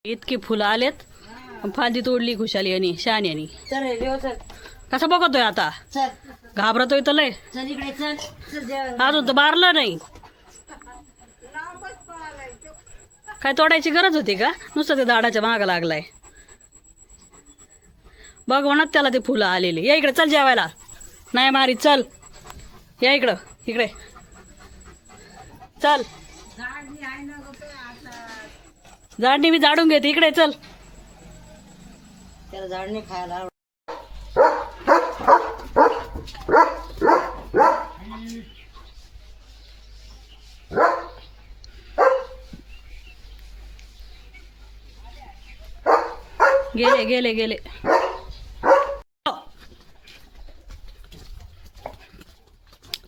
इतकी फुलं आलेत, फांदी तोडली खुशाली आणि शान यांनी. चल रे देव चल कसा बघतोय आता, चल घाबरतोय तर लय. चल इकडे चल चल देव अजून तर बारलं नाही. काय तोडायची गरज होती का, नुसतं ते दाडाच्या मागं लागलाय. बघ म्हणत त्याला ते फुलं आलेली. या इकडे चल जेवायला. नाही मारी चल, या इकडं इकडे चल. झाडणी मी झाडून घेते, इकडे चल. त्याला झाडणे खायला आवडतं. गेले गेले गेले.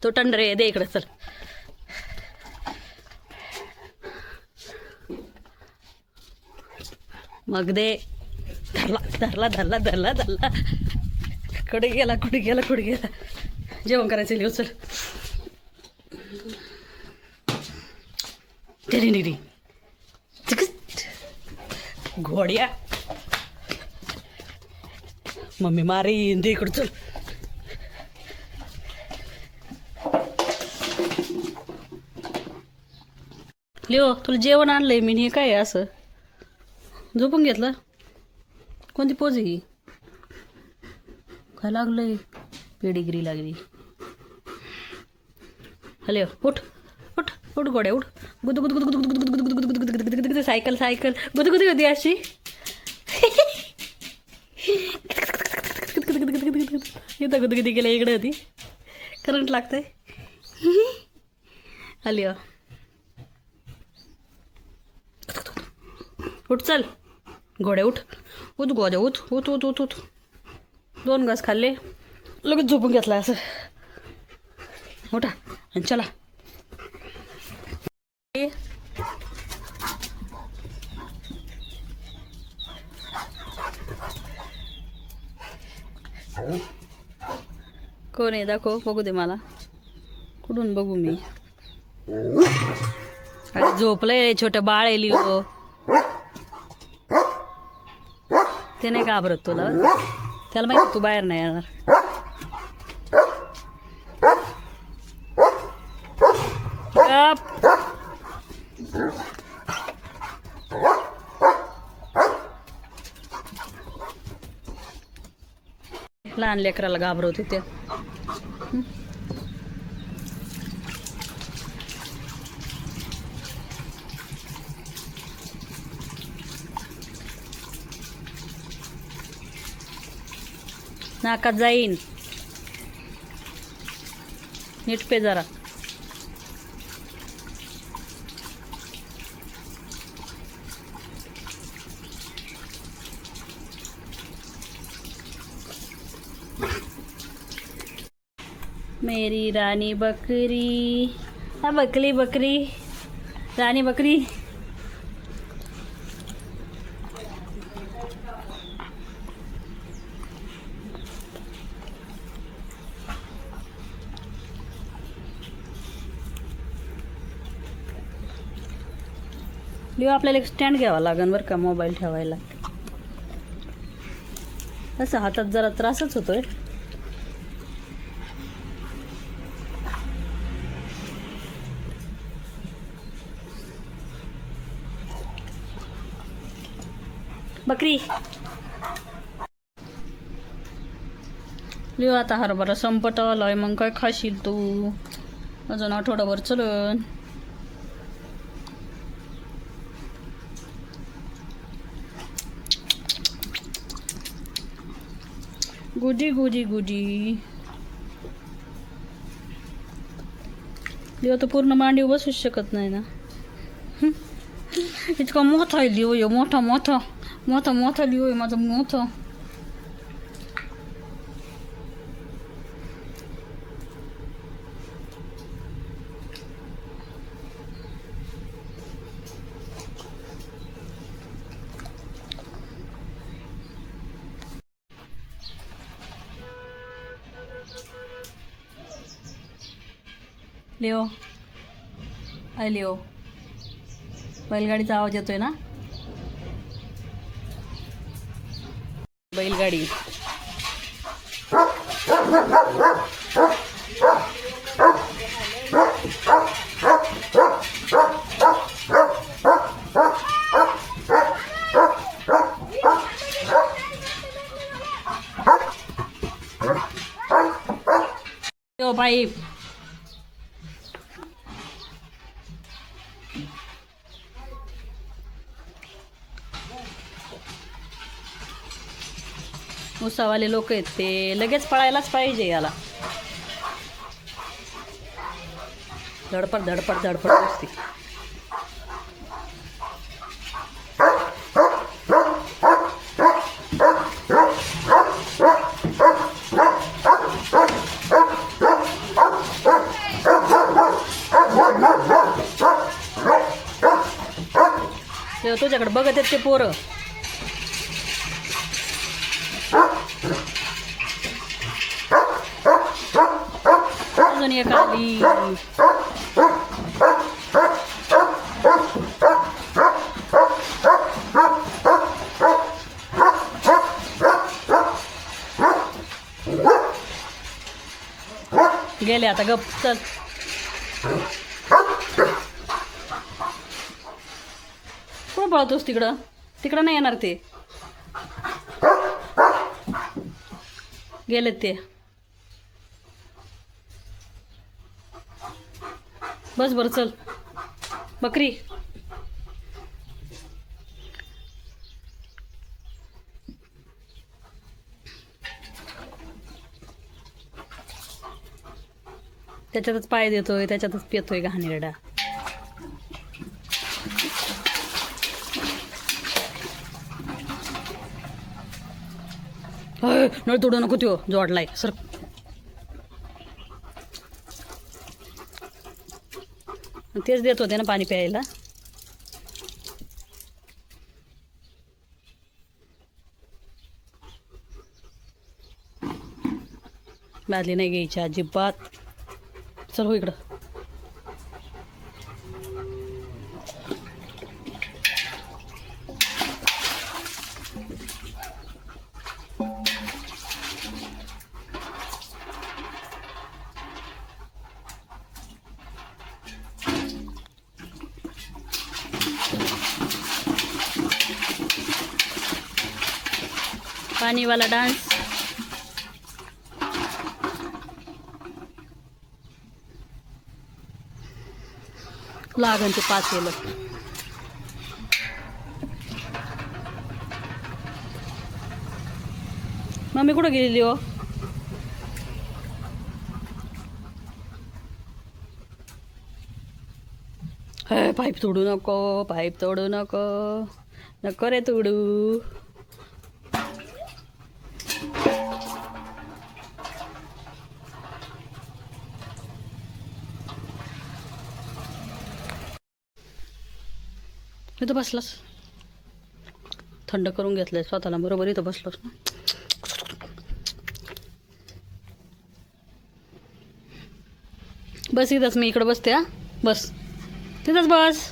तो टंडरे दे इकडे चल. मग दे. धरला धरला धरला धरला धरला. कुठे गेला कुठे गेला कुठे गेला. जेवण करायचं लिहू चल. टेरी निरी घोड्या. मम्मी मारीन दे इकडं चल. लिओ तुला जेवण आणलंय मी. हे काय आहे असं, झोपून घेतलं. कोणती पोज ही, काय लागलंय. पेडिग्री लागली. हॅलो उठ उठ उठ गोड्या उठ. गुद गुद गुद गुद गुद गुद गुद गुद गुद गुद गुद गुद गुद. सायकल सायकल गुदगुदी होती अशी. इथं गुदगुदी गेल्या इकडे होती. करंट लागतंय. हॅलो उठ चल घोड्या उठ. उठ गोड्या उठ उठ उठ उठ उठ. 2 घास खाल्ले लगेच झोपून घेतला असं. उठा आणि चला. कोण आहे दाखव बघू दे मला. कुठून बघू मी. अरे झोपलंय छोटं बाळ आहे लिओ. ते नाही घाबरत तुला. त्याला माहिती तू बाहेर नाही येणार. लहान लेकराला घाबरवते ते. नाकात जाईन. नीट पे जरा. मेरी रानी बकरी. हा बकरी बकरी रानी बकरी. लिओ आपल्याला एक स्टँड घ्यावा लागेल बरं का मोबाईल ठेवायला. असं हातात जरा त्रासच होतोय. बकरी लिओ आता हरभरा संपत आलाय. मग काय खाशील तू. अजून आठवडाभर चलन. गुडी गुडी गुडी. लिओ तर पूर्ण मांडीवर बसूच शकत नाही ना. इतका मोठा आहे लिओ. मोठा मोठा मोठा मोठा लिओ आहे माझा मोठा. लिओ लिओ बैलगाडीचा आवाज येतोय ना. बैलगाडी. पाईप उसावाले लोक आहेत ते लगेच पळायलाच पाहिजे याला. धडपड धडपड धडपड असते. तुझ्याकडे बघत आहेत ते पोरं. अजून एक आली. गेले आता गप. चल कुठं पळतोस? तिकडं तिकडं नाही येणार ते. गेलेत ते. बस बरं चल. बकरी त्याच्यातच पाय देतोय, त्याच्यातच पितोय घाणेरडा. नळ तोडू नको. त्यो जोडलाय सर. तेच देत होते ना पाणी प्यायला. बादली नाही घ्यायची अजिबात. चल हो इकडं. पाणीवाला डान्स. लागन ते पाचेलं. मम्मी कुठं गेलेली हो? पाईप तोडू नको, पाईप तोडू नको. नको रे तोडू. इथं बसलास. थंड करून घेतलंय स्वतःला. बरोबर इथं बसलोस ना. बस इथंच. मी इकडं बसते. हा बस तिथंच बस.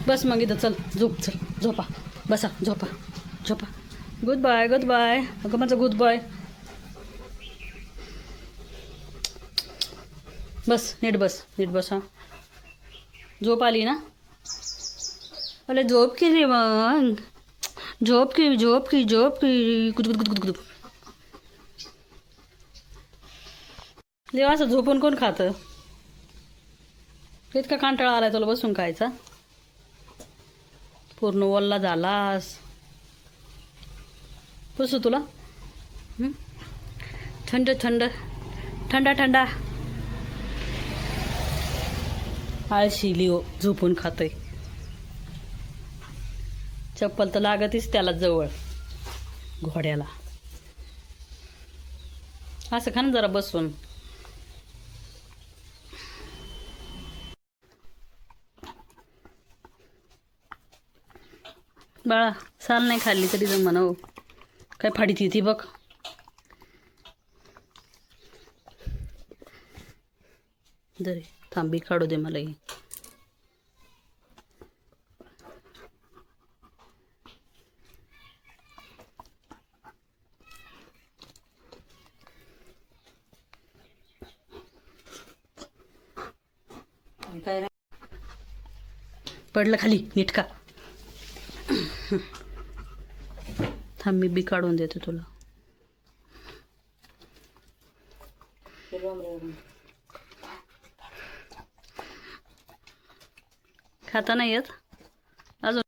बस मग इथं. चल झोप. चल झोपा. बसा झोपा झोपा. Good bye good bye. अगं माझं गुड बाय. बस नीट बस नीट बस. हां झोप आली ना? अरे झोप की रे मग. झोप की झोप की झोप की. गुद गुद गुद गुद गुद. देव असं झोपून कोण खातं? इतका कांटाळा आलाय तुला बसून खायचा. पूर्ण वल्ला झालास. पुसू तुला. थंड थंड थंडा थंडा. आळशी लिओ झोपून खातोय. चप्पल तर लागतीच त्याला जवळ घोड्याला. असं खा ना जरा बसून. बाळा साल नाही खाल्ली तरी जण म्हणावं. काय फाडी ती बघ. जरे थांबी काढू दे मला ही. पडलं खाली नीट का. थांब मी बी काढून देते तुला. खाता नाही येत अजून.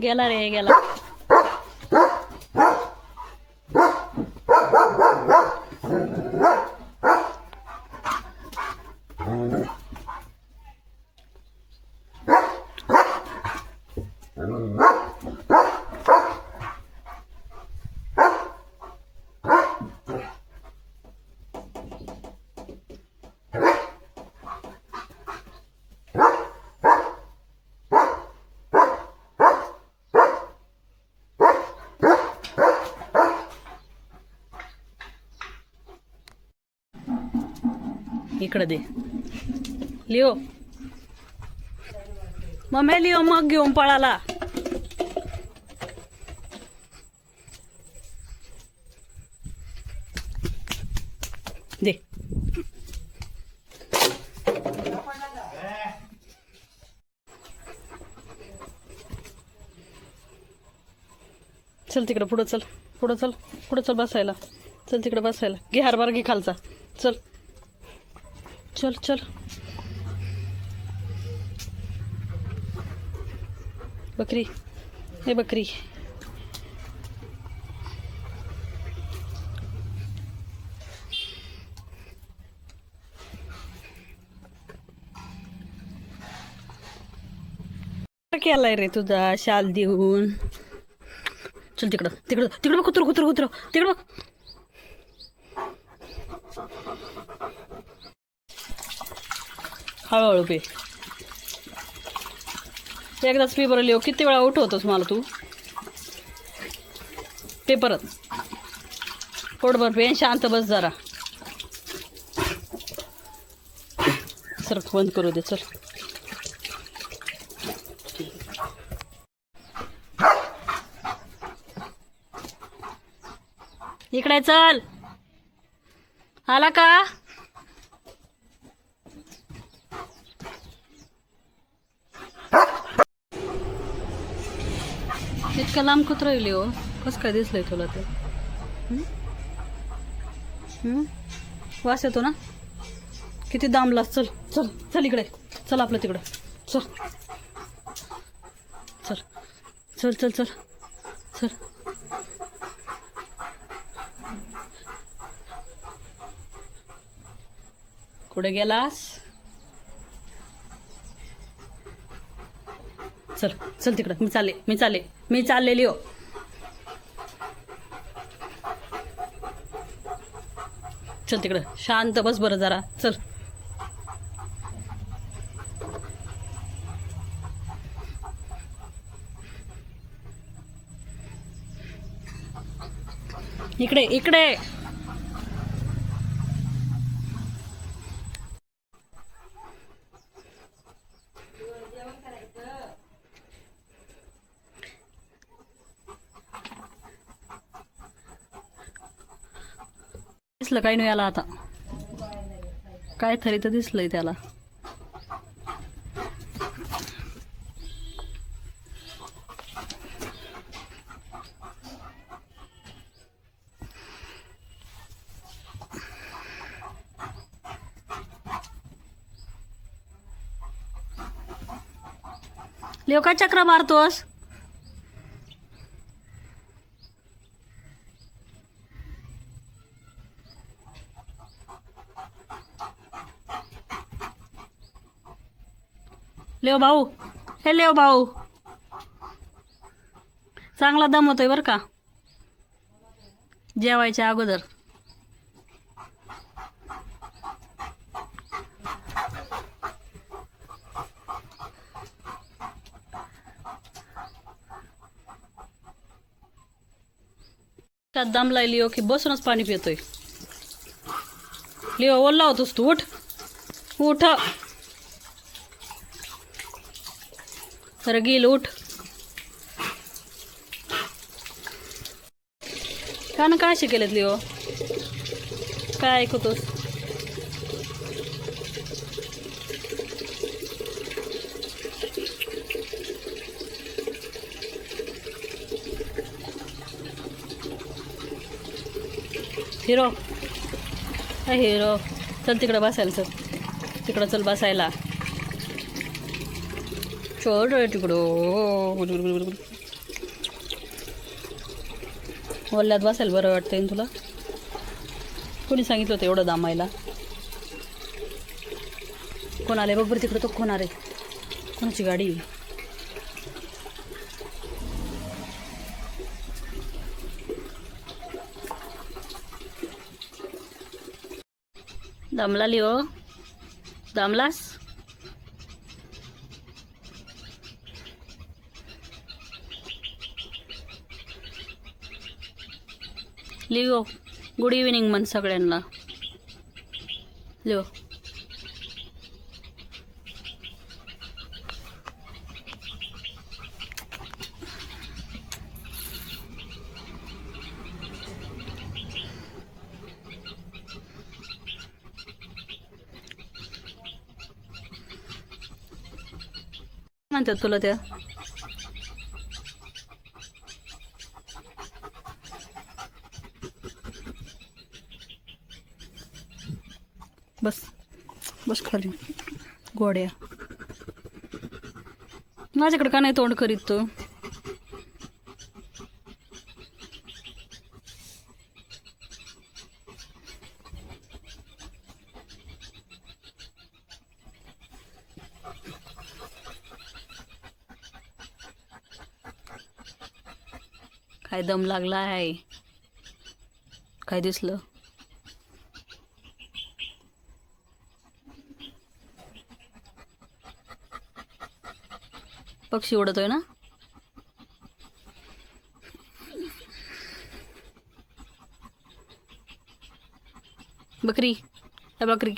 गेला रे गेला. इकडे दे लिओ. मम्मी लिओ मग घेऊन पळाला. दे. चल तिकडे पुढं चल. पुढं चल. पुढं चल बसायला. चल तिकडे बसायला. घे हारभार घे खालचा. चल चल चल. बकरी हे बकरी. केलाय रे तुझा शाल देऊन. चल तिकडं तिकडं तिकडं बघ. कुत्र कुत्र कुत्र तिकडं बघ. हळूहळू पे. एकदाच पे बरं लिहो. किती वेळा उठवतोस मला तू. पे परत. पोटभर पे. शांत बस जरा. सर बंद करू दे. चल इकडे चल. आला का. इतका लांब कुत्रा येईल हो. कसं काय दिसलंय तुला ते. वास येतो ना. किती दामलास. चल चल चल इकडे. चल आपलं तिकडं. चल चल चल चल चल चल. कुठे गेलास. चल चल तिकडं. मी चाललेली हो. चल तिकडं. शांत बस बरं जरा. चल इकडे इकडे. दिसलं काही नाही याला आता. काय तरी तर दिसलंय त्याला. लिओ काय चक्र मारतोस. लेव भाऊ. हे लेव भाऊ. चांगला दम होतोय बरं का जेवायच्या अगोदर. त्यात दमलाय लिओ की बसूनच पाणी पितोय. लिओ ओल्ला होतोस तू. उठ उठ. तर गेल उठ. का ना काय शिकेलेत लिओ? काय ऐकतोस? हिरो हिरो चल तिकडं बसायला. चल तिकडं चल बसायला. चल रे तिकडं. वल्ल्यात बसायला बरं वाटतंय ना तुला? कोणी सांगितलं होतं एवढं दामायला? कोण आले बघ बरं तिकडं. तो कोण आले? कोणाची गाडी? दमला लिओ? दमलास? लिओ गुड इव्हिनिंग म्हण सगळ्यांना. लिओ म्हणतात तुला त्या? बस बस खाली गोड्या. माझ्याकडे का नाही तोंड करीत तो? काय दम लागला आहे? काय दिसलं? पक्षी उडतोय ना? बकरी बकरी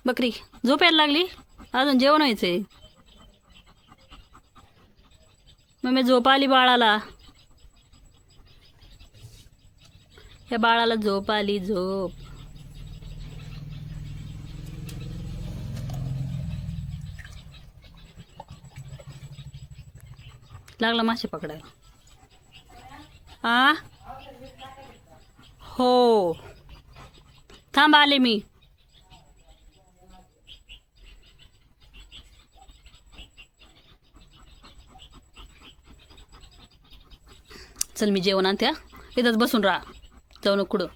बकरी झोप यायला लागली? अजून जेवण व्हायचंय. मग मी झोप आली बाळाला. या बाळाला झोप आली. झोप. लागला मासे पकडायला. आ हो थांब आले मी. चल मी जेवण आणते. इथंच बसून राहा. जाऊ नको कुठं.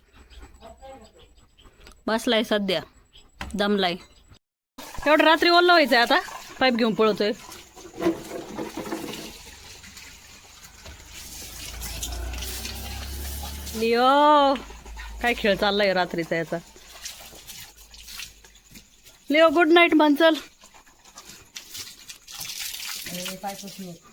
बसलाय सध्या. दमलाय. एवढं रात्री ओल्लं व्हायचंय आता. पाईप घेऊन पळतोय. लिओ काय खेळ चाललाय रात्रीचा याचा? लिओ गुड नाईट म्हण. चल पाय पुसणे.